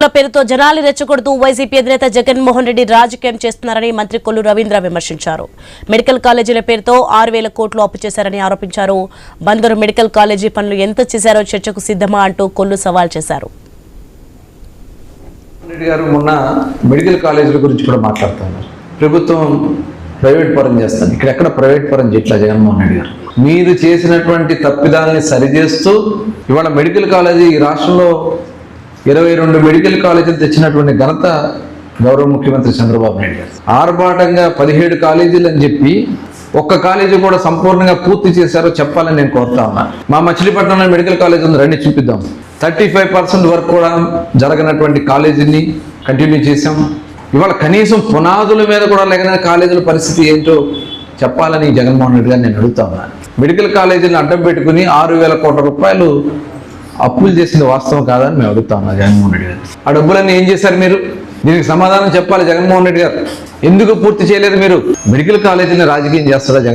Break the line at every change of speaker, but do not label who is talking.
సీట్ల పేరుతో జనాలు రెచ్చగొడుతూ వైసీపీ అధినేత జగన్మోహన్ రెడ్డి రాజకీయం చేస్తున్నారని మంత్రి కొల్లు రవీంద్ర విమర్శించారు. మెడికల్ కాలేజీల పేరుతో 6,000 కోట్లు అప్పు చేశారని ఆరోపించారు. బందరు మెడికల్ కాలేజీ పనులు ఎంత చేశారో చర్చకు సిద్ధమా అంటూ కొల్లు సవాల్ చేశారు.
రెడ్డి గారు మొన్న మెడికల్ కాలేజీల గురించి కూడా మాట్లాడుతున్నారు. ప్రభుత్వం ప్రైవేట్ పరం చేస్తుంది, ఇక్కడ ఎక్కడ ప్రైవేట్ పరం చేయట్లా జగన్మోహన్ రెడ్డి గారు. మీరు చేసినటువంటి తప్పిదాలని సరిచేస్తూ ఇవాళ మెడికల్ కాలేజీ ఈ రాష్ట్రంలో 22 మెడికల్ కాలేజీలు తెచ్చినటువంటి ఘనత గౌరవ ముఖ్యమంత్రి చంద్రబాబు నాయుడు గారు. ఆర్భాటంగా 17 కాలేజీలు అని చెప్పి ఒక్క కాలేజీ కూడా సంపూర్ణంగా పూర్తి చేశారో చెప్పాలని నేను కోరుతా ఉన్నా. మా మచిలీపట్నంలో మెడికల్ కాలేజ్ ఉంది, రండి చూపిద్దాం. 35% వరకు కూడా జరగనటువంటి కాలేజీని కంటిన్యూ చేశాం. ఇవాళ కనీసం పునాదుల మీద కూడా లేని కాలేజీల పరిస్థితి ఏంటో చెప్పాలని జగన్మోహన్ రెడ్డి గారు నేను అడుగుతా ఉన్నాను. మెడికల్ కాలేజీని అడ్డం పెట్టుకుని 6,000 కోట్ల రూపాయలు అప్పులు చేసింది వాస్తవం కాదని మేము అడుగుతా ఉన్నాం జగన్మోహన్ రెడ్డి గారు. ఆ డబ్బులన్నీ ఏం చేశారు మీరు? దీనికి సమాధానం చెప్పాలి జగన్మోహన్ రెడ్డి గారు. ఎందుకు పూర్తి చేయలేదు మీరు? మెడికల్ కాలేజీని రాజకీయం చేస్తారా జగన్?